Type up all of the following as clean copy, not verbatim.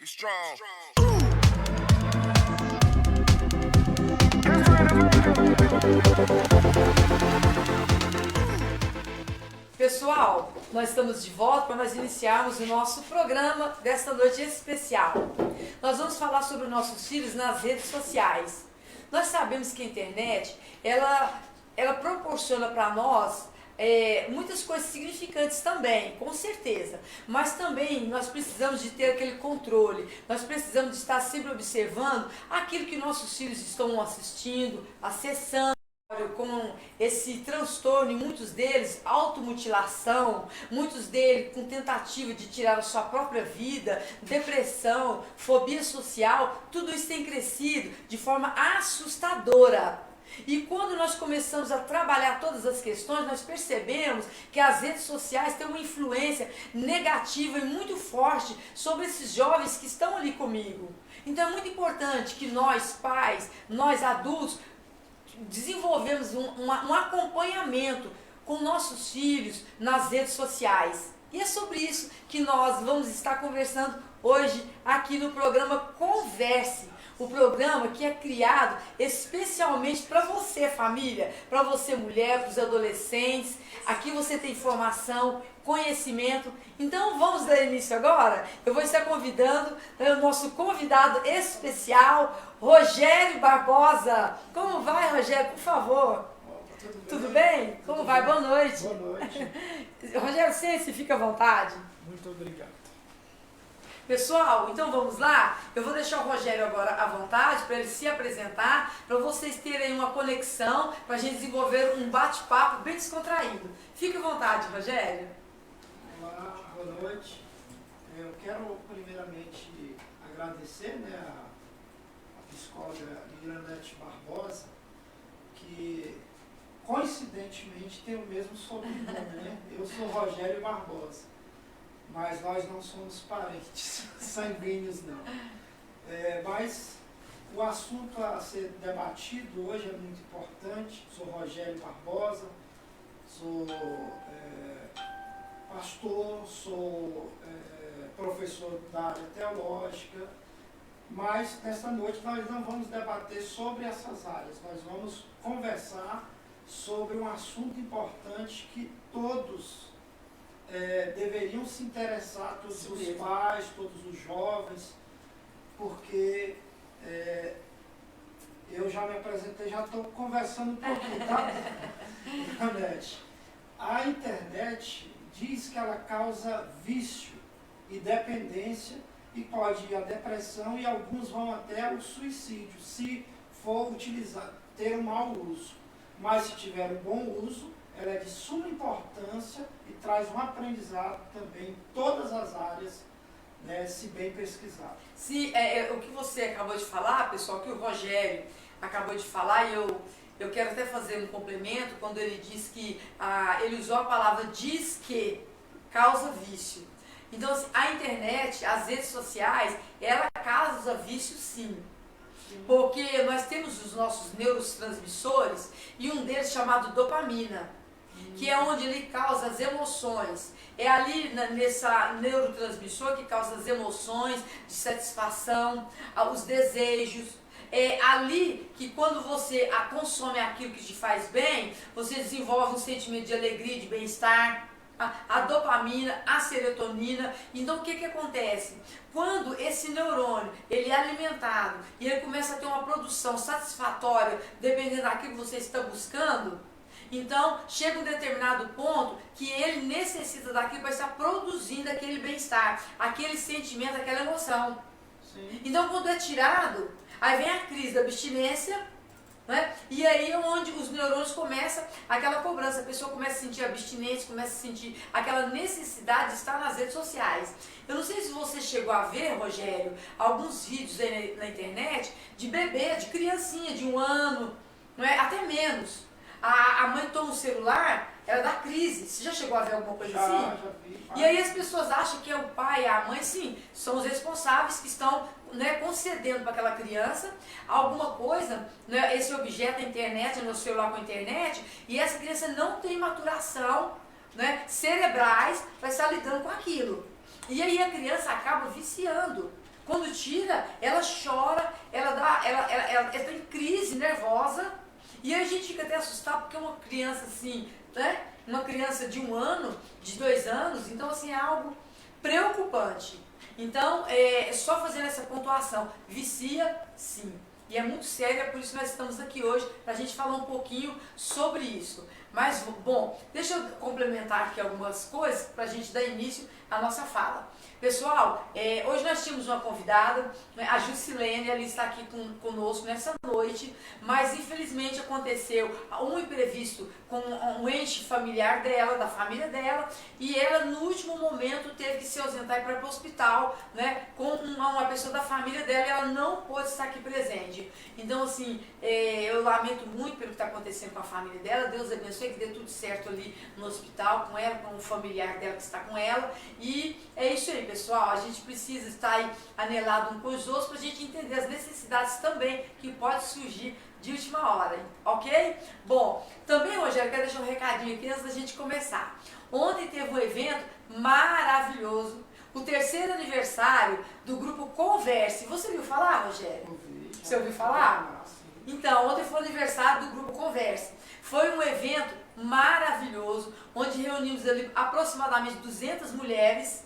strong. Pessoal, nós estamos de volta para nós iniciarmos o nosso programa desta noite especial. Nós vamos falar sobre nossos filhos nas redes sociais. Nós sabemos que a internet, ela proporciona para nós muitas coisas significantes também, com certeza. Mas também nós precisamos de ter aquele controle. Nós precisamos de estar sempre observando aquilo que nossos filhos estão assistindo, acessando. Com esse transtorno, e muitos deles automutilação, muitos deles com tentativa de tirar a sua própria vida, depressão, fobia social, tudo isso tem crescido de forma assustadora. E quando nós começamos a trabalhar todas as questões, nós percebemos que as redes sociais têm uma influência negativa e muito forte sobre esses jovens que estão ali comigo. Então é muito importante que nós pais, nós adultos, desenvolvemos um acompanhamento com nossos filhos nas redes sociais. E é sobre isso que nós vamos estar conversando hoje aqui no programa Converse. O programa que é criado especialmente para você, família, para você, mulher, para os adolescentes. Aqui você tem informação, conhecimento. Então vamos dar início agora? Eu vou estar convidando o nosso convidado especial, Rogério Barbosa. Como vai, Rogério? Por favor. Tudo bem? Como vai? Boa noite. Boa noite. Rogério, sente-se, fica à vontade. Muito obrigado. Pessoal, então vamos lá? Eu vou deixar o Rogério agora à vontade para ele se apresentar, para vocês terem uma conexão, para a gente desenvolver um bate-papo bem descontraído. Fique à vontade, Rogério. Olá, boa noite. Eu quero primeiramente agradecer a psicóloga Miranete Barbosa, que coincidentemente tem o mesmo sobrenome, né? Eu sou Rogério Barbosa. Mas nós não somos parentes sanguíneos, não. Mas o assunto a ser debatido hoje é muito importante. Sou Rogério Barbosa, sou pastor, sou professor da área teológica, mas nesta noite nós não vamos debater sobre essas áreas, nós vamos conversar sobre um assunto importante que todos deveriam se interessar, todos os pais, todos os jovens, porque eu já me apresentei, já estou conversando um pouquinho, tá? Internet. A internet diz que ela causa vício e dependência e pode ir à depressão e alguns vão até o suicídio, se for ter um mau uso. Mas se tiver um bom uso, ela é de suma importância e traz um aprendizado também em todas as áreas, né, se bem pesquisado. Sim, o que você acabou de falar, pessoal, que o Rogério acabou de falar, e eu quero até fazer um complemento quando ele diz que ele usou a palavra diz que causa vício. Então, assim, a internet, as redes sociais, ela causa vício sim. Porque nós temos os nossos neurotransmissores e um deles chamado dopamina, que é onde ele causa as emoções. É ali nessa neurotransmissor que causa as emoções de satisfação, os desejos. É ali que quando você consome aquilo que te faz bem, você desenvolve um sentimento de alegria, de bem-estar. A dopamina, a serotonina. Então o que acontece? Quando esse neurônio ele é alimentado e ele começa a ter uma produção satisfatória, dependendo daquilo que você está buscando, então chega um determinado ponto que ele necessita daquilo para estar produzindo aquele bem-estar, aquele sentimento, aquela emoção. Sim. Então quando é tirado, aí vem a crise da abstinência, né? E aí é onde os neurônios começam aquela cobrança, a pessoa começa a sentir abstinência, começa a sentir aquela necessidade de estar nas redes sociais. Eu não sei se você chegou a ver, Rogério, alguns vídeos aí na internet de bebê, de criancinha de 1 ano, não é? Até menos. A mãe toma um celular, ela dá crise. Você já chegou a ver alguma coisa assim? Já vi. E aí as pessoas acham que é o pai e a mãe, sim, são os responsáveis que estão, né, concedendo para aquela criança alguma coisa, né, esse objeto, a internet, no celular com a internet, e essa criança não tem maturação, né, cerebrais para estar lidando com aquilo. E aí a criança acaba viciando. Quando tira, ela chora, ela está em crise nervosa, e aí a gente fica até assustado porque é uma criança assim, né? Uma criança de 1 ano, de 2 anos, então assim é algo preocupante. Então, é só fazendo essa pontuação, vicia sim. E é muito sério, é por isso que nós estamos aqui hoje, para a gente falar um pouquinho sobre isso. Mas, bom, deixa eu complementar aqui algumas coisas para a gente dar início à nossa fala. Pessoal, hoje nós tínhamos uma convidada, né, a Jusilene, ela está aqui conosco nessa noite, mas infelizmente aconteceu um imprevisto com um ente familiar dela, da família dela, e ela no último momento teve que se ausentar e ir para o hospital, né, com uma pessoa da família dela, e ela não pôde estar aqui presente. Então, assim, eu lamento muito pelo que está acontecendo com a família dela, Deus abençoe, que dê tudo certo ali no hospital com ela, com o familiar dela que está com ela, e é isso aí, pessoal, a gente precisa estar aí anelado um com os outros para a gente entender as necessidades também que pode surgir de última hora, ok? Bom, também, Rogério, quero deixar um recadinho aqui antes da gente começar. Ontem teve um evento maravilhoso, o 3º aniversário do grupo Converse. Você ouviu falar, Rogério? Você ouviu falar? Então, ontem foi o aniversário do grupo Converse. Foi um evento maravilhoso, onde reunimos ali aproximadamente 200 mulheres.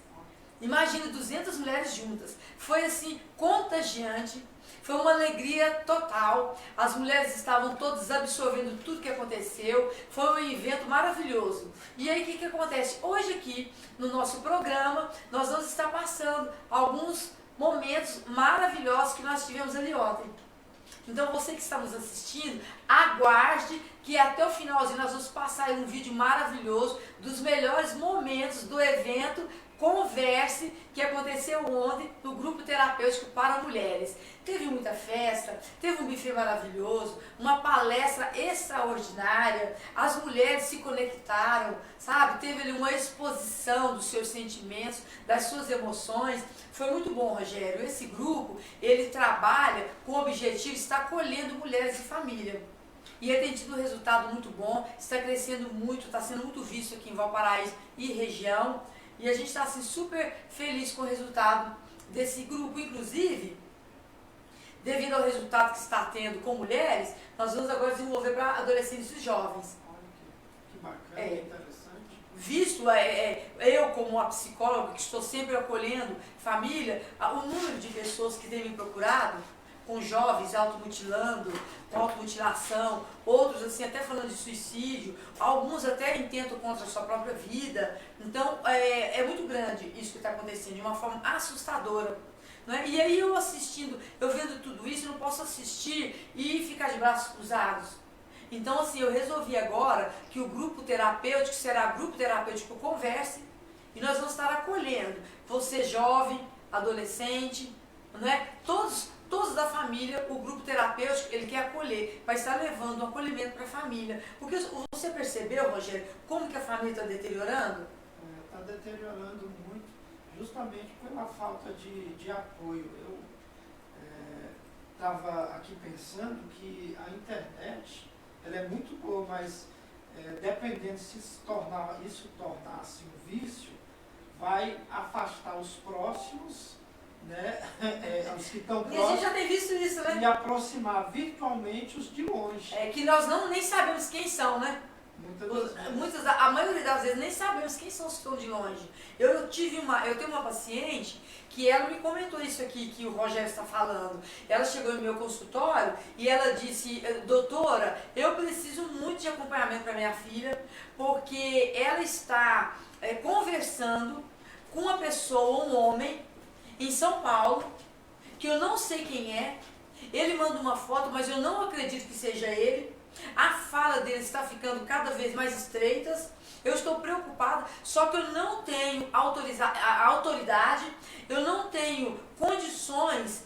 Imagina 200 mulheres juntas. Foi assim, contagiante. Foi uma alegria total. As mulheres estavam todas absorvendo tudo que aconteceu. Foi um evento maravilhoso. E aí o que acontece? Hoje aqui no nosso programa, nós vamos estar passando alguns momentos maravilhosos que nós tivemos ali ontem. Então você que está nos assistindo, aguarde que até o finalzinho nós vamos passar aí um vídeo maravilhoso dos melhores momentos do evento Converse, que aconteceu ontem no grupo terapêutico para mulheres. Teve muita festa, teve um buffet maravilhoso, uma palestra extraordinária, as mulheres se conectaram, sabe? Teve ali uma exposição dos seus sentimentos, das suas emoções. Foi muito bom, Rogério. Esse grupo, ele trabalha com o objetivo de estar acolhendo mulheres e família. E ele tem tido um resultado muito bom, está crescendo muito, está sendo muito visto aqui em Valparaíso e região. E a gente está assim, super feliz com o resultado desse grupo. Inclusive, devido ao resultado que está tendo com mulheres, nós vamos agora desenvolver para adolescentes e jovens. Olha que bacana, interessante. Visto eu como uma psicóloga que estou sempre acolhendo família, o número de pessoas que têm me procurado, com jovens automutilando, com automutilação, outros assim até falando de suicídio, alguns até intentam contra a sua própria vida. Então é muito grande isso que está acontecendo, de uma forma assustadora. Né? E aí eu assistindo, eu vendo tudo isso, eu não posso assistir e ficar de braços cruzados. Então assim, eu resolvi agora que o grupo terapêutico será Grupo Terapêutico Converse, e nós vamos estar acolhendo você jovem, adolescente, né? Todos da família. O grupo terapêutico, ele quer acolher, vai estar levando o acolhimento para a família. Porque você percebeu, Rogério, como que a família está deteriorando? Está deteriorando muito, justamente pela falta de apoio. Eu estava aqui pensando que a internet, ela é muito boa, mas dependendo se isso tornasse um vício, vai afastar os próximos, né? Os que estão próximos. E a gente já tem visto isso, né? E aproximar virtualmente os de longe. Que nós nem sabemos quem são, né? A maioria das vezes nem sabemos quem são os que estão de longe. Eu tenho uma paciente que ela me comentou isso aqui que o Rogério está falando. Ela chegou no meu consultório e ela disse: doutora, eu preciso muito de acompanhamento para minha filha, porque ela está conversando com uma pessoa, um homem, em São Paulo, que eu não sei quem é. Ele manda uma foto, mas eu não acredito que seja ele. A fala dele está ficando cada vez mais estreitas. Eu estou preocupada, só que eu não tenho autoridade, eu não tenho condições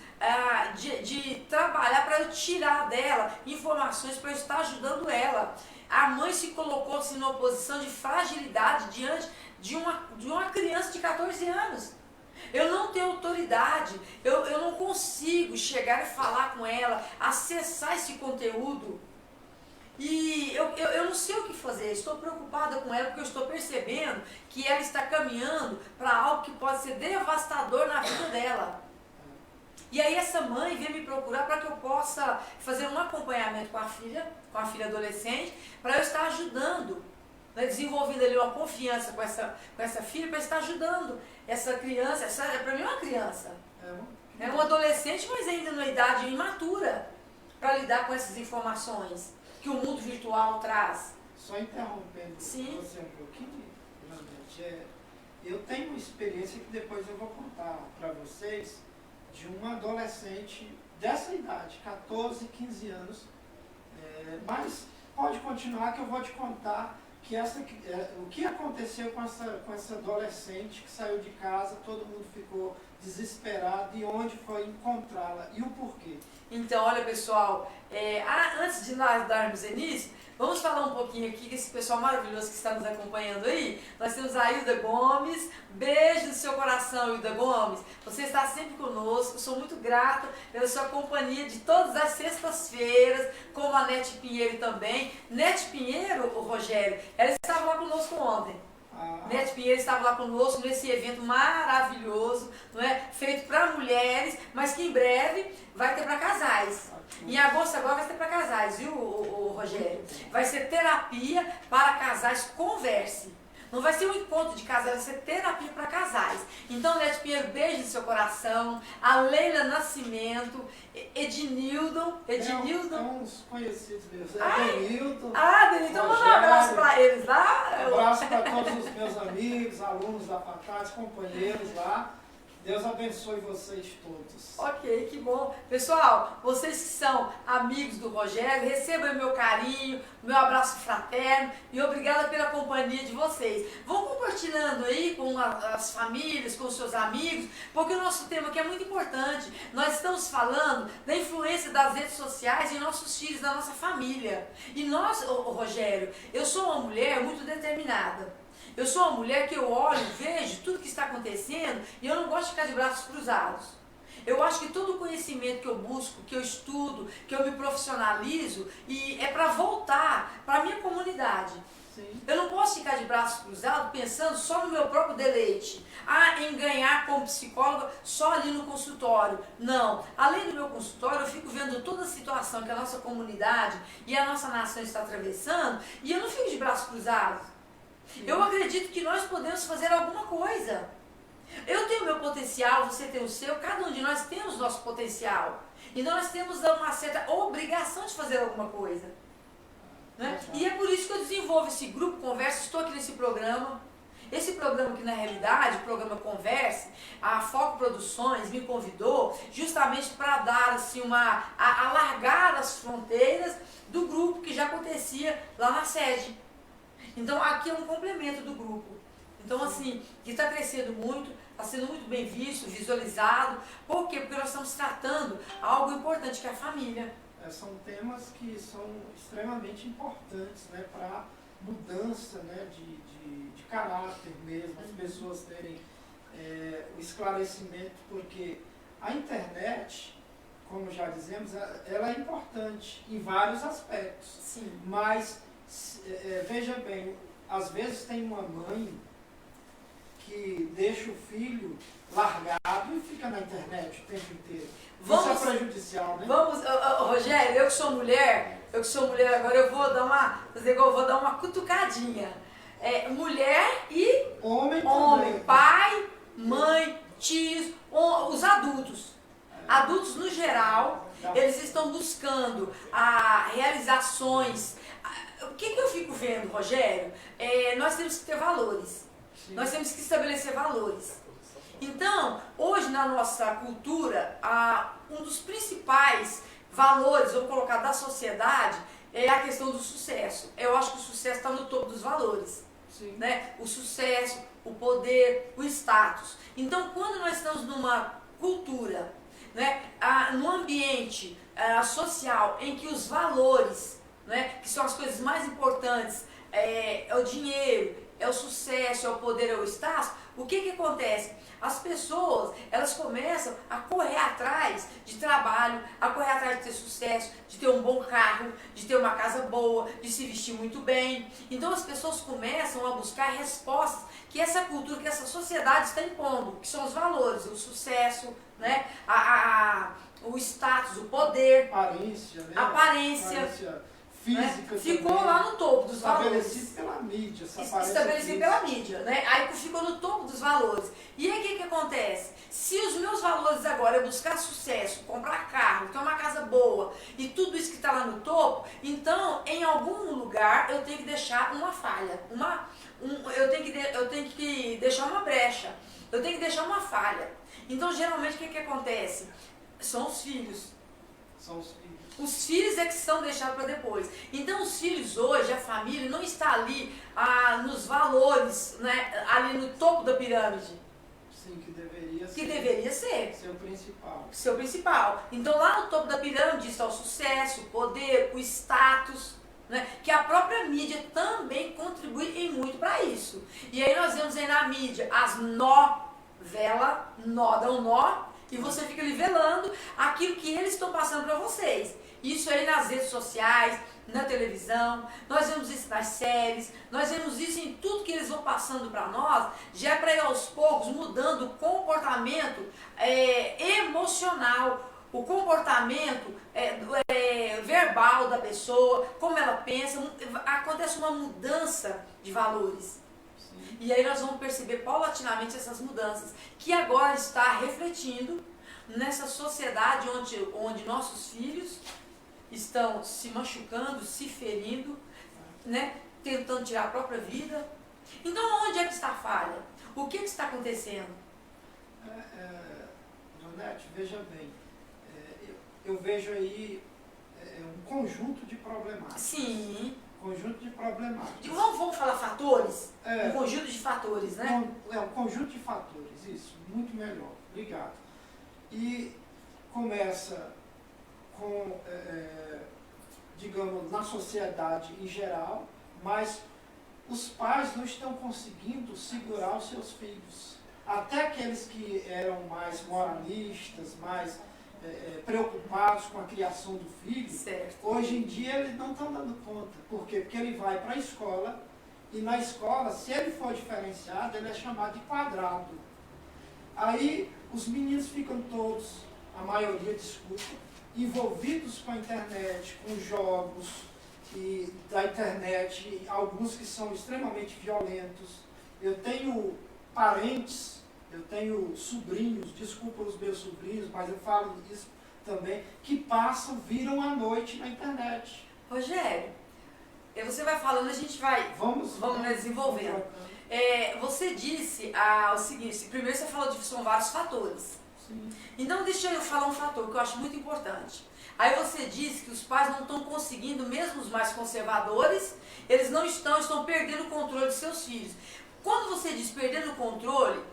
de trabalhar para eu tirar dela informações para eu estar ajudando ela. A mãe se colocou assim, numa posição de fragilidade diante de uma criança de 14 anos. Eu não tenho autoridade, eu não consigo chegar e falar com ela, acessar esse conteúdo. E eu não sei o que fazer, estou preocupada com ela porque eu estou percebendo que ela está caminhando para algo que pode ser devastador na vida dela. E aí essa mãe veio me procurar para que eu possa fazer um acompanhamento com a filha adolescente, para eu estar ajudando, né, desenvolvendo ali uma confiança com essa filha, para estar ajudando essa criança. Para mim é uma criança. É um adolescente, mas ainda numa idade imatura, para lidar com essas informações que o mundo virtual traz. Só interrompendo você um pouquinho, realmente, eu tenho uma experiência que depois eu vou contar para vocês, de uma adolescente dessa idade, 14, 15 anos, mas pode continuar que eu vou te contar que o que aconteceu com essa adolescente que saiu de casa, todo mundo ficou desesperado, e onde foi encontrá-la e o porquê. Então, olha pessoal, antes de nós darmos início, vamos falar um pouquinho aqui com esse pessoal maravilhoso que está nos acompanhando aí. Nós temos a Hilda Gomes. Beijo no seu coração, Hilda Gomes. Você está sempre conosco. Sou muito grata pela sua companhia de todas as sextas-feiras, como a Nete Pinheiro também. Nete Pinheiro, o Rogério, ela estava lá conosco ontem. Nete Pinheiro estava lá conosco nesse evento maravilhoso, não é? Feito para mulheres, mas que em breve vai ter para casais. Em agosto agora vai ter para casais, viu, o Rogério? Vai ser terapia para casais Converse. Não vai ser um encontro de casais, vai ser terapia para casais. Então, Nete Pinheiro, beijo no seu coração. A Leila Nascimento, Ednilton. Uns conhecidos meus. Denilton. Então manda um abraço para eles lá. Um abraço para todos os meus amigos, alunos da faculdade, companheiros lá. Deus abençoe vocês todos. Ok, que bom. Pessoal, vocês que são amigos do Rogério, recebam o meu carinho, meu abraço fraterno e obrigada pela companhia de vocês. Vão compartilhando aí com as famílias, com os seus amigos, porque o nosso tema aqui é muito importante. Nós estamos falando da influência das redes sociais em nossos filhos, na nossa família. E nós, Rogério, eu sou uma mulher muito determinada. Eu sou uma mulher que eu olho, vejo tudo que está acontecendo e eu não gosto de ficar de braços cruzados. Eu acho que todo o conhecimento que eu busco, que eu estudo, que eu me profissionalizo, e é para voltar para a minha comunidade. Sim. Eu não posso ficar de braços cruzados pensando só no meu próprio deleite. Em ganhar como psicóloga só ali no consultório. Não. Além do meu consultório, eu fico vendo toda a situação que a nossa comunidade e a nossa nação está atravessando e eu não fico de braços cruzados. Eu acredito que nós podemos fazer alguma coisa. Eu tenho o meu potencial, você tem o seu, cada um de nós temos o nosso potencial. E nós temos uma certa obrigação de fazer alguma coisa. Né? E é por isso que eu desenvolvo esse grupo Conversa, estou aqui nesse programa. Esse programa que na realidade, o programa Converse, a Foco Produções me convidou justamente para dar assim, alargar as fronteiras do grupo que já acontecia lá na sede. Então aqui é um complemento do grupo. Então assim, que está crescendo muito, está sendo muito bem visto, visualizado. Por quê? Porque nós estamos tratando algo importante, que é a família. São temas que são extremamente importantes, né, para mudança, né, de caráter mesmo, as pessoas terem o esclarecimento, porque a internet, como já dizemos, ela é importante em vários aspectos. Sim. Mas veja bem, às vezes tem uma mãe que deixa o filho largado e fica na internet o tempo inteiro. Isso é prejudicial, né? Rogério, eu que sou mulher agora, eu vou dar uma cutucadinha. Mulher e homem, pai, mãe, tios, os adultos. Adultos no geral, eles estão buscando realizações. O que eu fico vendo, Rogério? Nós temos que ter valores. Sim. Nós temos que estabelecer valores. Então, hoje na nossa cultura, um dos principais valores, vou colocar, da sociedade, é a questão do sucesso. Eu acho que o sucesso está no topo dos valores. Sim. Né? O sucesso, o poder, o status. Então, quando nós estamos numa cultura, né, num ambiente social em que os valores, né, que são as coisas mais importantes, é o dinheiro, é o sucesso, é o poder, é o status, o que acontece? As pessoas, elas começam a correr atrás de trabalho, a correr atrás de ter sucesso, de ter um bom carro, de ter uma casa boa, de se vestir muito bem. Então as pessoas começam a buscar respostas que essa cultura, que essa sociedade está impondo, que são os valores, o sucesso, né? a né? Aparência física, ficou também, lá no topo dos valores. Estabelecido pela mídia. Estabelecido pela mídia, né? Aí ficou no topo dos valores. E aí o que acontece? Se os meus valores agora é buscar sucesso, comprar carro, ter uma casa boa e tudo isso que está lá no topo, então em algum lugar eu tenho que deixar uma falha, eu tenho que deixar uma brecha, eu tenho que deixar uma falha. Então geralmente o que acontece? São os filhos. São os filhos. Os filhos é que são deixados para depois. Então os filhos hoje, a família, não está ali nos valores, né, ali no topo da pirâmide. Sim, que deveria ser. Que deveria ser. Seu principal. Seu principal. Então lá no topo da pirâmide está o sucesso, o poder, o status, né, que a própria mídia também contribui em muito para isso. E aí nós vemos aí na mídia as novelas, dão nó, e você fica nivelando aquilo que eles estão passando para vocês. Isso aí nas redes sociais, na televisão, nós vemos isso nas séries, nós vemos isso em tudo que eles vão passando para nós, já é para ir aos poucos mudando o comportamento emocional, o comportamento verbal da pessoa, como ela pensa, acontece uma mudança de valores. Sim. E aí nós vamos perceber paulatinamente essas mudanças, que agora está refletindo nessa sociedade onde nossos filhos estão se machucando, se ferindo, né, tentando tirar a própria vida. Então onde é que está a falha? O que está acontecendo? Donete, veja bem, eu vejo aí um conjunto de problemáticas. Sim. Conjunto de problemáticas. Vamos falar fatores? Um conjunto de fatores, né? Um conjunto de fatores, isso, muito melhor. Obrigado. E começa com, digamos, na sociedade em geral, mas os pais não estão conseguindo segurar os seus filhos. Até aqueles que eram mais moralistas, mais preocupados com a criação do filho, certo, hoje em dia eles não estão dando conta. Por quê? Porque ele vai para a escola e na escola, se ele for diferenciado, ele é chamado de quadrado. Aí os meninos ficam todos, a maioria, desculpa, envolvidos com a internet, com jogos da internet, alguns que são extremamente violentos. Eu tenho parentes, eu tenho sobrinhos, desculpa os meus sobrinhos, mas eu falo isso também, que viram à noite na internet. Rogério, você vai falando, a gente vai vamos desenvolvendo. Você disse o seguinte, primeiro você falou que são vários fatores. Sim. Então deixa eu falar um fator que eu acho muito importante. Aí você disse que os pais não estão conseguindo, mesmo os mais conservadores, eles não estão perdendo o controle de seus filhos. Quando você diz perdendo o controle,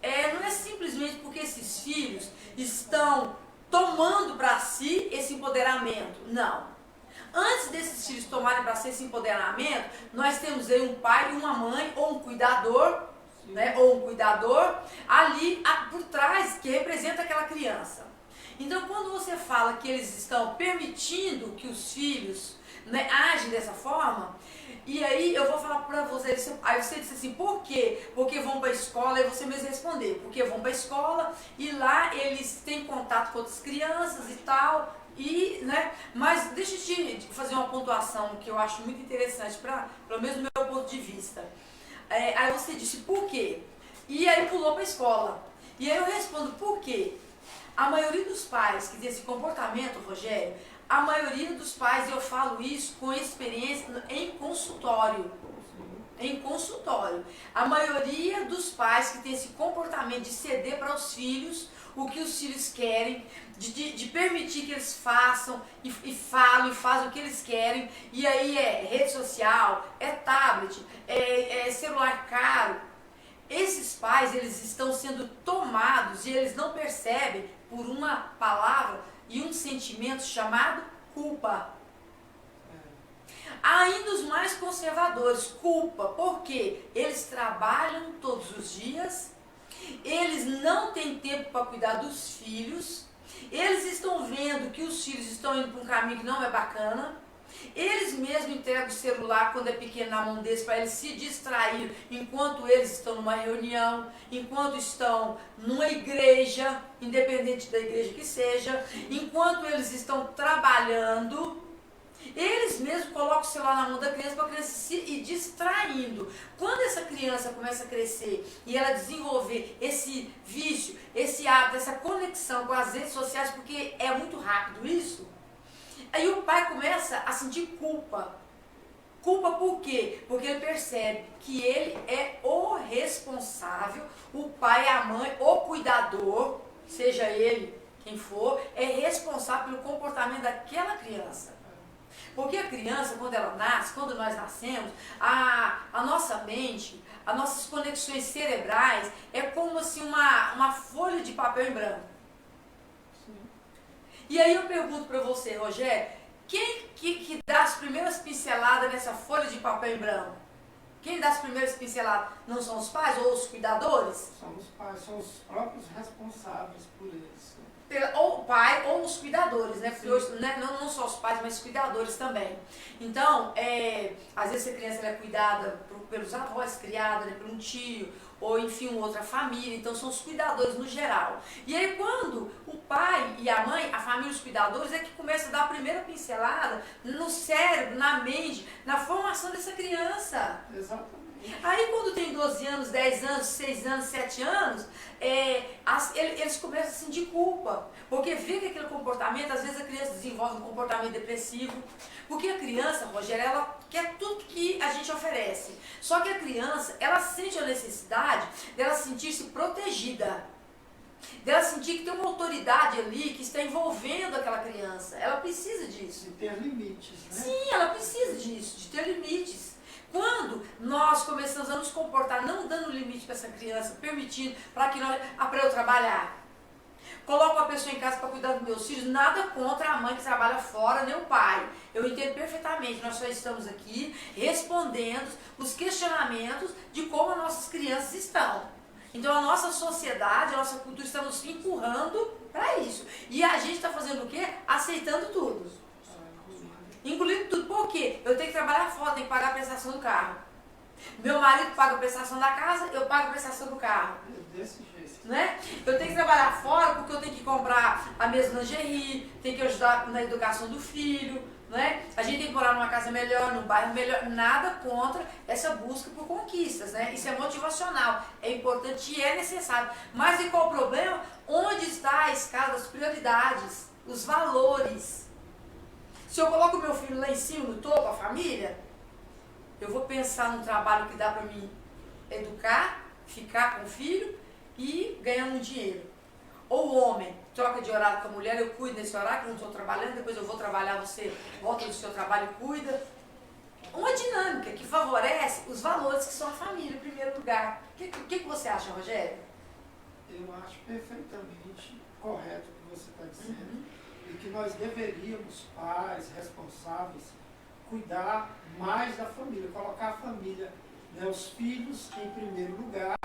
não é simplesmente porque esses filhos estão tomando para si esse empoderamento. Não. Antes desses filhos tomarem para si esse empoderamento, nós temos aí um pai e uma mãe, ou um cuidador, né, ou um cuidador, ali por trás, que representa aquela criança. Então, quando você fala que eles estão permitindo que os filhos, né, agem dessa forma, e aí eu vou falar para você, aí você disse assim, por quê? Porque vão para a escola, e você mesmo respondeu, porque vão para a escola e lá eles têm contato com outras crianças e tal, né, mas deixa eu te fazer uma pontuação que eu acho muito interessante, pelo menos do meu ponto de vista. Aí você disse, por quê? E aí pulou para a escola. E aí eu respondo, por quê? A maioria dos pais que tem esse comportamento, Rogério, a maioria dos pais, eu falo isso com experiência em consultório. Em consultório. A maioria dos pais que tem esse comportamento de ceder para os filhos o que os filhos querem, de permitir que eles façam e falem e fazem o que eles querem, e aí é rede social, é tablet, é celular caro. Esses pais, eles estão sendo tomados e eles não percebem por uma palavra e um sentimento chamado culpa. Ainda os mais conservadores, culpa, porque eles trabalham todos os dias, eles não têm tempo para cuidar dos filhos, eles estão vendo que os filhos estão indo para um caminho que não é bacana, Eles mesmos entregam o celular quando é pequeno na mão deles para eles se distrair enquanto eles estão numa reunião, enquanto estão numa igreja, independente da igreja que seja, enquanto eles estão trabalhando. Eles mesmos colocam o celular na mão da criança para a criança se ir distraindo. Quando essa criança começa a crescer e ela desenvolver esse vício, esse hábito, essa conexão com as redes sociais, porque é muito rápido isso, aí o pai começa a sentir culpa. Culpa por quê? Porque ele percebe que ele é o responsável, o pai, a mãe, o cuidador, seja ele quem for, é responsável pelo comportamento daquela criança. Porque a criança, quando ela nasce, quando nós nascemos, a nossa mente, as nossas conexões cerebrais, é como assim uma folha de papel em branco. Sim. E aí eu pergunto para você, Rogério, quem que dá as primeiras pinceladas nessa folha de papel em branco? Quem dá as primeiras pinceladas? Não são os pais ou os cuidadores? São os pais, são os próprios responsáveis por eles. Ou o pai ou os cuidadores, né? Porque hoje, né, não só os pais, mas os cuidadores também. Então, às vezes a criança é cuidada pelos avós, criada, né, por um tio, ou enfim, outra família. Então, são os cuidadores no geral. E aí, quando o pai e a mãe, a família e os cuidadores, é que começa a dar a primeira pincelada no cérebro, na mente, na formação dessa criança. Exatamente. Aí quando tem 12 anos, 10 anos, 6 anos, 7 anos, eles começam a sentir culpa. Porque vê que aquele comportamento, às vezes a criança desenvolve um comportamento depressivo. Porque a criança, Rogério, ela quer tudo que a gente oferece. Só que a criança, ela sente a necessidade dela sentir-se protegida. Dela sentir que tem uma autoridade ali que está envolvendo aquela criança. Ela precisa disso. De ter limites, né? Sim, ela precisa disso, de ter limites. Quando nós começamos a nos comportar, não dando limite para essa criança, permitindo para eu trabalhar. Coloco a pessoa em casa para cuidar dos meus filhos, nada contra a mãe que trabalha fora, nem o pai. Eu entendo perfeitamente, nós só estamos aqui respondendo os questionamentos de como as nossas crianças estão. Então a nossa sociedade, a nossa cultura está nos empurrando para isso. E a gente está fazendo o quê? Aceitando tudo. Incluindo tudo. Por quê? Eu tenho que trabalhar fora, tenho que pagar a prestação do carro. Meu marido paga a prestação da casa, eu pago a prestação do carro. Desse jeito. Né? Eu tenho que trabalhar fora porque eu tenho que comprar a mesma lingerie, tenho que ajudar na educação do filho, né? A gente tem que morar numa casa melhor, num bairro melhor. Nada contra essa busca por conquistas, né? Isso é motivacional, é importante e é necessário. Mas e qual o problema? Onde está a escala das prioridades, os valores? Se eu coloco meu filho lá em cima, no topo, a família, eu vou pensar num trabalho que dá para mim educar, ficar com o filho e ganhar um dinheiro. Ou o homem troca de horário com a mulher, eu cuido nesse horário que eu não estou trabalhando, depois eu vou trabalhar, você volta do seu trabalho e cuida. Uma dinâmica que favorece os valores que são a família em primeiro lugar. O que você acha, Rogério? Eu acho perfeitamente correto o que você está dizendo. E que nós deveríamos, pais, responsáveis, cuidar mais da família, colocar a família, né, os filhos em primeiro lugar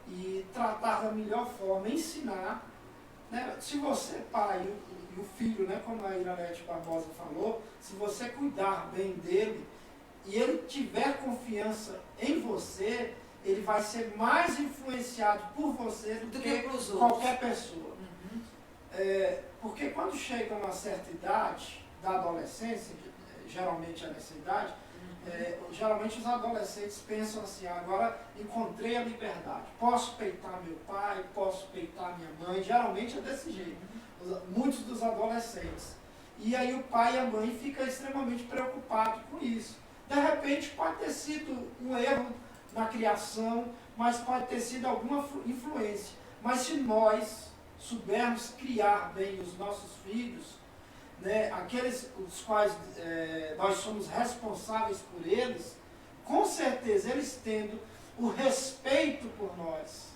e tratar da melhor forma, ensinar. Né, se você, pai, e o filho, né, como a Iranete Barbosa falou, se você cuidar bem dele e ele tiver confiança em você, ele vai ser mais influenciado por você do que qualquer pessoa. Porque quando chega a uma certa idade, da adolescência, geralmente é nessa idade, geralmente os adolescentes pensam assim, agora encontrei a liberdade, posso peitar meu pai, posso peitar minha mãe, geralmente é desse jeito, muitos dos adolescentes. E aí o pai e a mãe ficam extremamente preocupados com isso. De repente pode ter sido um erro na criação, mas pode ter sido alguma influência. Mas se nós soubermos criar bem os nossos filhos, né, aqueles os quais nós somos responsáveis por eles, com certeza eles tendo o respeito por nós,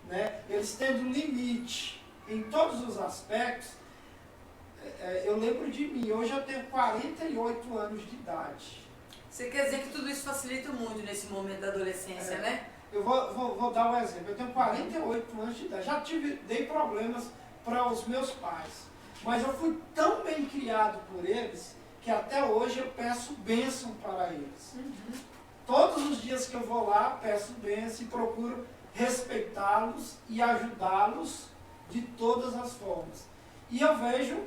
né, eles tendo limite em todos os aspectos. Eu lembro de mim, hoje eu tenho 48 anos de idade. Você quer dizer que tudo isso facilita muito nesse momento da adolescência, né? Eu vou dar um exemplo. Eu tenho 48 anos de idade. Já dei problemas para os meus pais. Mas eu fui tão bem criado por eles que até hoje eu peço bênção para eles. Uhum. Todos os dias que eu vou lá, peço bênção e procuro respeitá-los e ajudá-los de todas as formas. E eu vejo,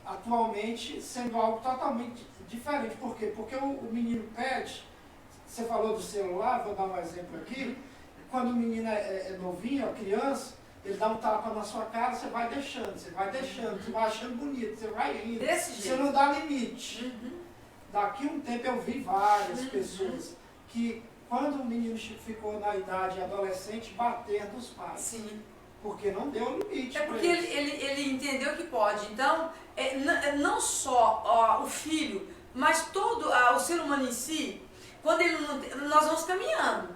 atualmente, sendo algo totalmente diferente. Por quê? Porque o menino pede, você falou do celular, vou dar um exemplo aqui, quando o menino é novinho, é criança, ele dá um tapa na sua cara, você vai deixando, você vai achando bonito, você vai rindo, você não dá limite. Uhum. Daqui a um tempo eu vi várias pessoas que, quando o menino ficou na idade adolescente, bater dos pais. Sim. Porque não deu limite. É porque ele entendeu que pode. Então, não só o filho, mas todo o ser humano em si, quando ele não tem, nós vamos caminhando.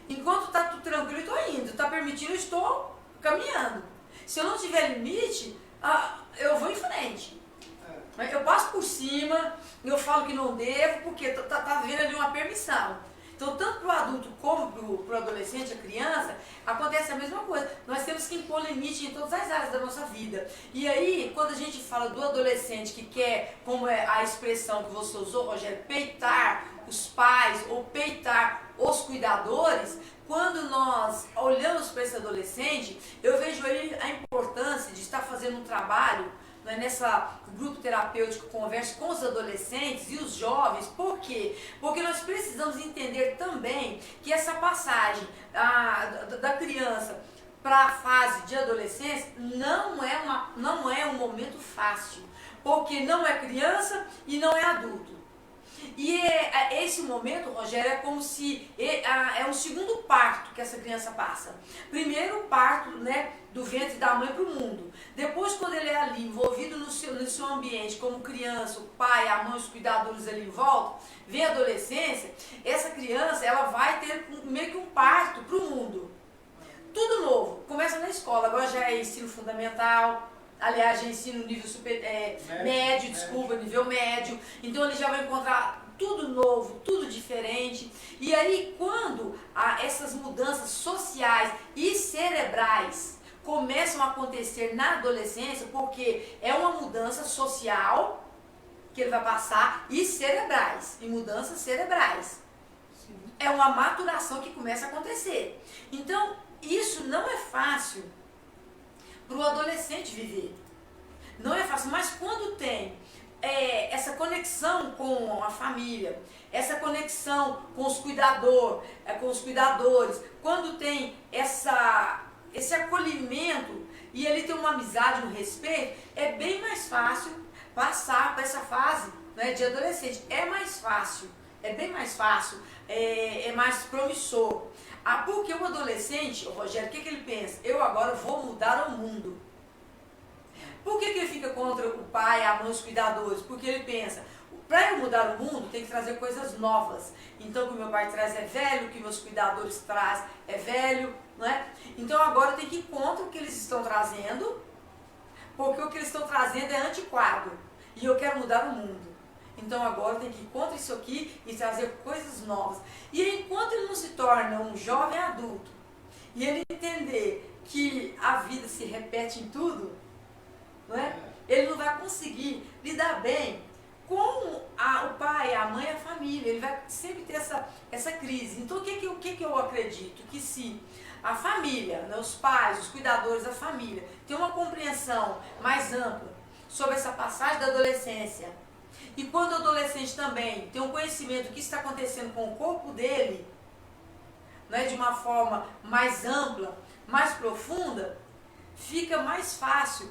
Enquanto está tudo tranquilo, eu estou indo. Está permitindo, eu estou caminhando. Se eu não tiver limite, eu vou em frente. Eu passo por cima, eu falo que não devo, porque está vendo ali uma permissão. Então, tanto para o adulto como para o adolescente, a criança, acontece a mesma coisa. Nós temos que impor limite em todas as áreas da nossa vida. E aí, quando a gente fala do adolescente que quer, como é a expressão que você usou, Rogério, peitar os pais ou peitar os cuidadores, quando nós olhamos para esse adolescente, eu vejo aí a importância de estar fazendo um trabalho, né, nessa grupo terapêutico, conversa com os adolescentes e os jovens. Por quê? Porque nós precisamos entender também que essa passagem da criança para a fase de adolescência não é um momento fácil, porque não é criança e não é adulto. E esse momento, Rogério, é como se é um segundo parto que essa criança passa. Primeiro o parto, né, do ventre da mãe para o mundo. Depois, quando ele é ali envolvido no seu ambiente, como criança, o pai, a mãe, os cuidadores ali em volta, vem a adolescência, essa criança ela vai ter meio que um parto para o mundo. Tudo novo. Começa na escola, agora já é ensino fundamental. Aliás, já ensina no nível nível médio. Então ele já vai encontrar tudo novo, tudo diferente. E aí, quando essas mudanças sociais e cerebrais começam a acontecer na adolescência, porque é uma mudança social que ele vai passar e cerebrais, e mudanças cerebrais. Sim. É uma maturação que começa a acontecer. Então, isso não é fácil para o adolescente viver. Não é fácil, mas quando tem essa conexão com a família, essa conexão com os cuidadores, quando tem esse acolhimento e ele tem uma amizade, um respeito, é bem mais fácil passar para essa fase, né, de adolescente. É mais fácil, é bem mais fácil, é mais promissor. Porque o adolescente, o Rogério, o que ele pensa? Eu agora vou mudar o mundo. Por que ele fica contra o pai, a mãe, os cuidadores? Porque ele pensa, para eu mudar o mundo, tem que trazer coisas novas. Então, o que meu pai traz é velho, o que meus cuidadores trazem é velho, não é? Então, agora eu tenho que ir contra o que eles estão trazendo, porque o que eles estão trazendo é antiquado. E eu quero mudar o mundo. Então, agora eu tenho que ir contra isso aqui e trazer coisas novas. E enquanto ele não se torna um jovem adulto, e ele entender que a vida se repete em tudo, não é? Ele não vai conseguir lidar bem com o pai, a mãe, a família. Ele vai sempre ter essa crise. Então, o que eu acredito? Que se a família, né, os pais, os cuidadores da família, tem uma compreensão mais ampla sobre essa passagem da adolescência, e quando o adolescente também tem um conhecimento do que está acontecendo com o corpo dele, né, de uma forma mais ampla, mais profunda, fica mais fácil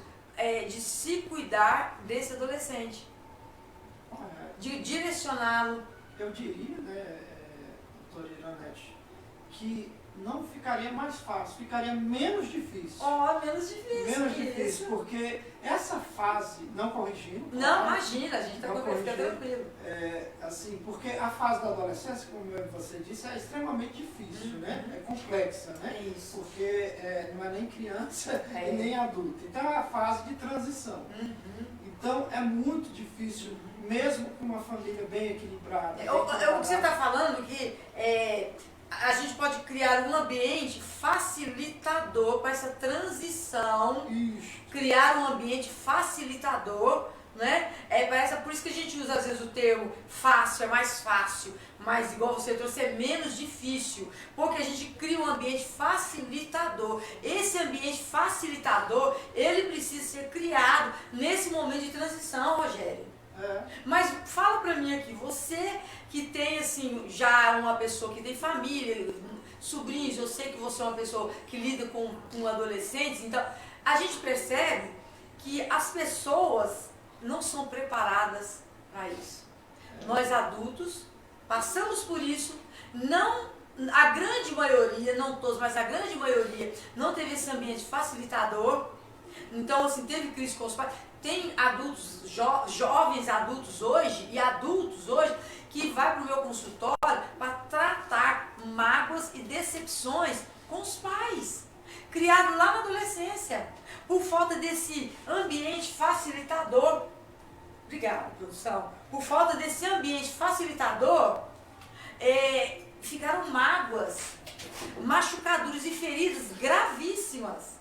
de se cuidar desse adolescente, de direcioná-lo. Eu diria, né, doutora Iranete, que não ficaria mais fácil, ficaria menos difícil. Menos difícil. Menos difícil, porque essa fase, não corrigindo. Não, imagina, a gente está corrigindo, tranquilo. Assim, porque a fase da adolescência, como você disse, é extremamente difícil, né? É complexa, né? Isso. Porque não é nem criança e nem adulto. Então é a fase de transição. Então é muito difícil, mesmo com uma família bem equilibrada. O que você está falando que a gente pode criar um ambiente facilitador para essa transição. Isso. Criar um ambiente facilitador, né? Por isso que a gente usa às vezes o termo fácil, é mais fácil, mas igual você trouxe, é menos difícil, porque a gente cria um ambiente facilitador. Esse ambiente facilitador, ele precisa ser criado nesse momento de transição, Rogério. Mas fala pra mim aqui, você que tem assim, já uma pessoa que tem família, sobrinhos, eu sei que você é uma pessoa que lida com adolescentes, então a gente percebe que as pessoas não são preparadas para isso. Nós adultos passamos por isso, não, a grande maioria, não todos, mas a grande maioria não teve esse ambiente facilitador, então assim, teve crise com os pais. Tem adultos, jovens adultos hoje e adultos hoje que vai para o meu consultório para tratar mágoas e decepções com os pais, criado lá na adolescência, por falta desse ambiente facilitador. Obrigada, produção. Por falta desse ambiente facilitador, ficaram mágoas, machucaduras e feridas gravíssimas.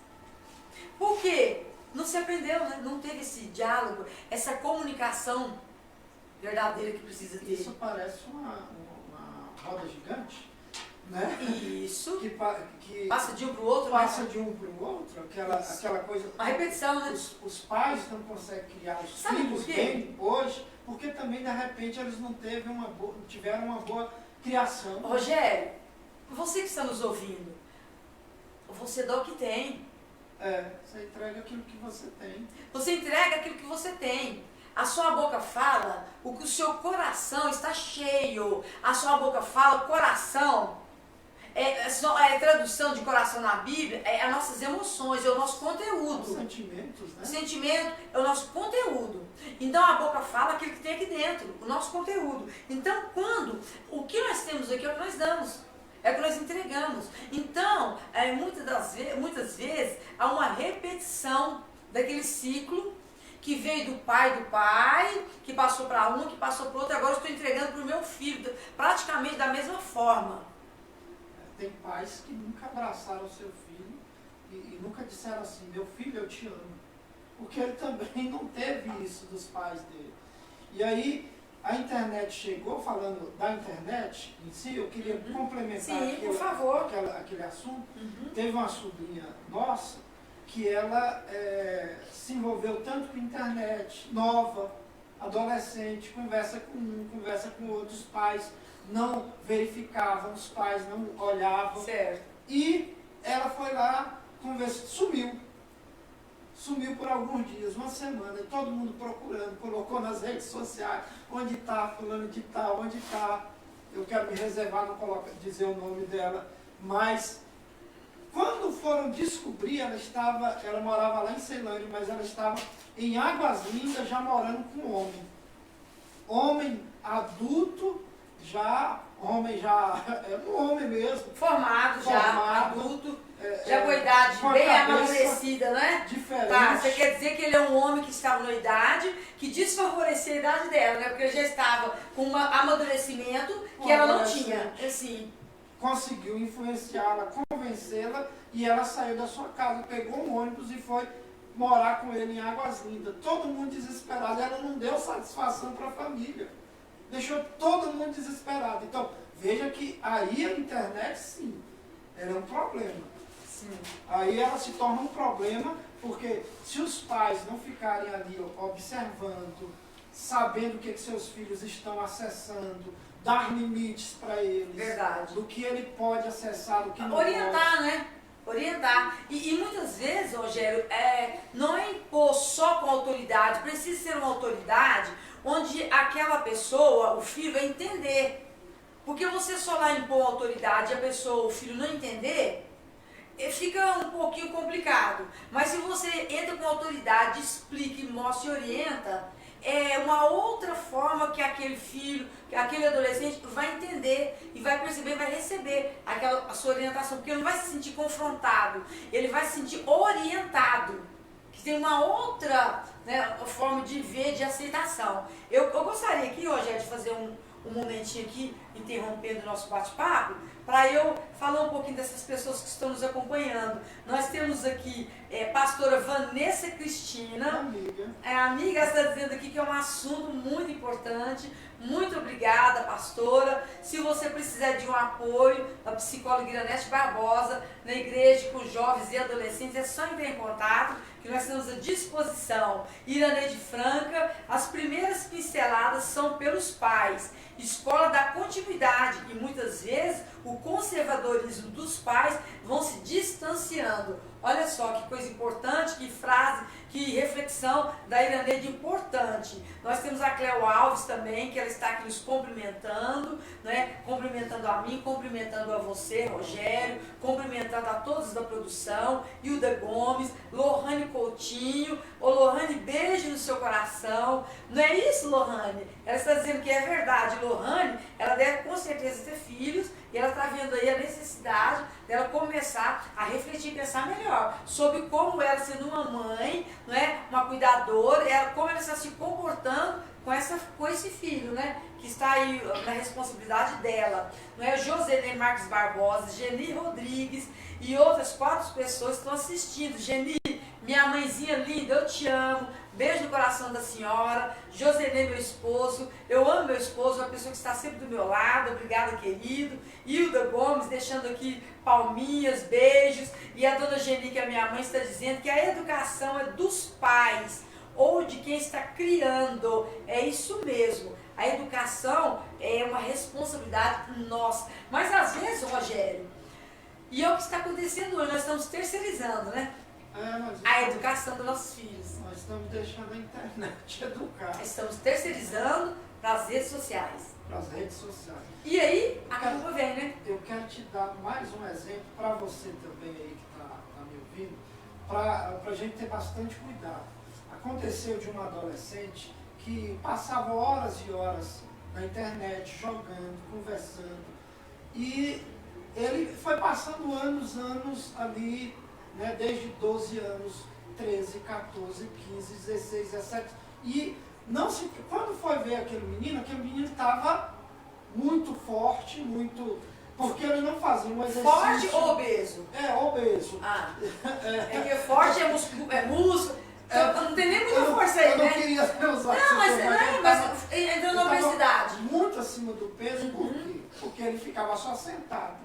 Por quê? Não se aprendeu, né? Não teve esse diálogo, essa comunicação verdadeira que precisa ter. Isso parece uma roda gigante, né? Isso. Que passa de um para o outro. Passa de um para o outro, aquela coisa. Uma repetição, né? Os pais não conseguem criar os filhos bem hoje, porque também, de repente, eles não tiveram uma boa criação. Rogério, você que está nos ouvindo, você dá o que tem. Você entrega aquilo que você tem. Você entrega aquilo que você tem. A sua boca fala o que o seu coração está cheio. A sua boca fala, coração. A tradução de coração na Bíblia é as nossas emoções, é o nosso conteúdo. Os sentimentos, né? O sentimento é o nosso conteúdo. Então a boca fala aquilo que tem aqui dentro, o nosso conteúdo. Então o que nós temos aqui é o que nós damos. É o que nós entregamos. Então, muitas vezes, há uma repetição daquele ciclo que veio do pai, que passou para um, que passou para o outro, agora eu estou entregando para o meu filho, praticamente da mesma forma. Tem pais que nunca abraçaram o seu filho e nunca disseram assim, meu filho, eu te amo. Porque ele também não teve isso dos pais dele. E aí, a internet chegou, falando da internet em si, eu queria complementar aquele assunto. Teve uma sobrinha nossa que ela se envolveu tanto com a internet, nova, adolescente, conversa com um, conversa com outros pais, não verificavam, os pais não olhavam. Certo. E ela foi lá, sumiu. Sumiu por alguns dias, uma semana, e todo mundo procurando, colocou nas redes sociais, onde está fulano de tal, onde está, eu quero me reservar, não dizer o nome dela, mas quando foram descobrir, ela morava lá em Ceilândia, mas ela estava em Águas Lindas, já morando com um homem. Homem adulto, um homem mesmo. Formado já, adulto. Já com a idade bem amadurecida, né? Diferente. Tá, você quer dizer que ele é um homem que estava na idade, que desfavorecia a idade dela, né? Porque ele já estava com um amadurecimento que ela não tinha. Assim. Conseguiu influenciá-la, convencê-la, e ela saiu da sua casa, pegou um ônibus e foi morar com ele em Águas Lindas. Todo mundo desesperado. Ela não deu satisfação para a família. Deixou todo mundo desesperado. Então, veja que aí a internet, sim, era um problema. Sim. Aí ela se torna um problema, porque se os pais não ficarem ali observando, sabendo o que seus filhos estão acessando, dar limites para eles. Verdade. Do que ele pode acessar, do que não orientar, pode. Né? Orientar. E muitas vezes, Rogério, não é impor só com autoridade, precisa ser uma autoridade onde aquela pessoa, o filho, vai entender. Porque você só lá impor autoridade e a pessoa, o filho, não entender, fica um pouquinho complicado. Mas se você entra com autoridade, explica, mostra e orienta, é uma outra forma que aquele filho, que aquele adolescente vai entender e vai perceber, vai receber a sua orientação, porque ele não vai se sentir confrontado, ele vai se sentir orientado, que tem uma outra, né, forma de ver, de aceitação. Eu gostaria aqui, Rogério, de fazer um momentinho aqui, interrompendo o nosso bate-papo, para eu falar um pouquinho dessas pessoas que estão nos acompanhando. Nós temos aqui pastora Vanessa Cristina. Amiga. Amiga está dizendo aqui que é um assunto muito importante. Muito obrigada, pastora. Se você precisar de um apoio da psicóloga Iranete Barbosa, na igreja com jovens e adolescentes, é só entrar em contato, que nós estamos à disposição. Iraneide Franca, as primeiras pinceladas são pelos pais. Escola da continuidade e muitas vezes o conservadorismo dos pais vão se distanciando. Olha só que coisa importante, que frase, que reflexão da Iraneide importante. Nós temos a Cleo Alves também, que ela está aqui nos cumprimentando, né? Cumprimentando a mim, cumprimentando a você, Rogério, cumprimentando a todos da produção, Hilda Gomes, Lohane Coutinho. Ô Lohane, beijo no seu coração. Não é isso, Lohane? Ela está dizendo que é verdade. Lohane, ela deve com certeza ter filhos, e ela está vendo aí a necessidade dela começar a refletir e pensar melhor sobre como ela, sendo uma mãe, não é, uma cuidadora, como ela está se comportando com esse filho, né, que está aí na responsabilidade dela. Não é? Joselene Marques Barbosa, Geni Rodrigues e outras 4 pessoas estão assistindo. Geni, minha mãezinha linda, eu te amo. Beijo no coração da senhora. Joselene, meu esposo. Eu amo meu esposo, uma pessoa que está sempre do meu lado. Obrigada, querido. Hilda Gomes, deixando aqui palminhas, beijos. E a dona Geni, que é minha mãe, está dizendo que a educação é dos pais ou de quem está criando. É isso mesmo. A educação é uma responsabilidade nossa. Mas às vezes, Rogério, e é o que está acontecendo hoje, nós estamos terceirizando, né? A educação dos nossos filhos. Nós estamos deixando a internet educar. Estamos terceirizando para as redes sociais. Para as redes sociais. E aí, a culpa vem, né? Eu quero te dar mais um exemplo para você também aí que está me ouvindo, para a gente ter bastante cuidado. Aconteceu de uma adolescente que passava horas e horas na internet, jogando, conversando, e ele foi passando anos ali, né, desde 12 anos, 13, 14, 15, 16, 17, e quando foi ver aquele menino estava muito forte, porque ele não fazia um exercício. Forte ou obeso? Obeso. Ah, é que forte é músculo. Não tem nem muita força aí, né? Eu não né? queria usar mas entrou na obesidade. Muito acima do peso, por quê? Porque ele ficava só sentado,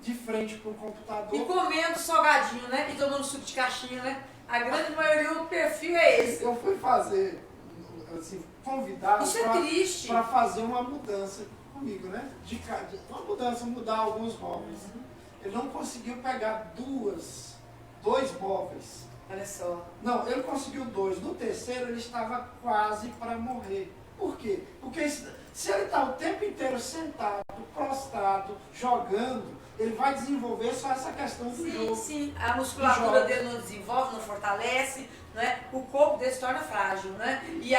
de frente para o computador. E comendo salgadinho, né? E tomando suco de caixinha, né? A grande maioria do perfil é esse. Eu fui fazer, assim, convidado para fazer uma mudança comigo, né? Uma mudança, mudar alguns móveis. Ele não conseguiu pegar dois móveis. Olha só. Não, ele conseguiu 2. No terceiro ele estava quase para morrer. Por quê? Porque se ele está o tempo inteiro sentado, prostrado, jogando, ele vai desenvolver só essa questão do jogo. Sim, a musculatura dele não desenvolve, não fortalece, não é? O corpo dele se torna frágil, né? E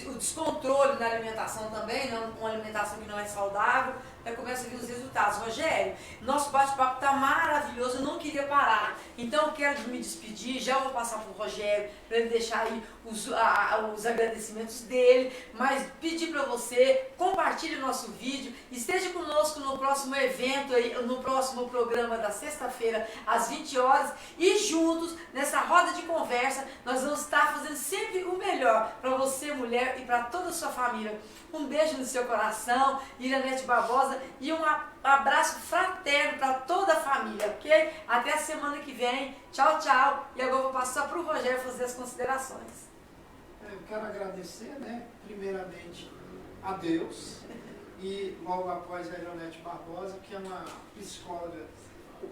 o descontrole na alimentação também, uma alimentação que não é saudável, começa a vir os resultados. Rogério, nosso bate-papo está maravilhoso, eu não queria parar, então eu quero me despedir, já vou passar para o Rogério, para ele deixar aí os agradecimentos dele, mas pedir para você, compartilhe o nosso vídeo, esteja conosco no próximo evento, aí, no próximo programa da sexta-feira, às 20 horas, e juntos, nessa roda de conversa, nós vamos estar fazendo sempre o melhor para você, mulher, e para toda a sua família. Um beijo no seu coração, Iranete Barbosa, e um abraço fraterno para toda a família, ok? Até a semana que vem. Tchau, tchau. E agora eu vou passar para o Rogério fazer as considerações. Eu quero agradecer, né, primeiramente a Deus, e logo após a Iranete Barbosa, que é uma psicóloga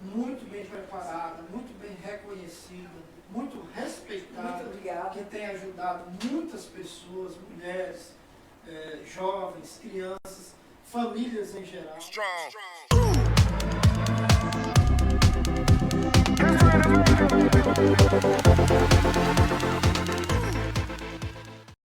muito bem preparada, muito bem reconhecida, muito respeitada, muito obrigada, que tem ajudado muitas pessoas, mulheres, jovens, crianças, famílias em geral. Strong.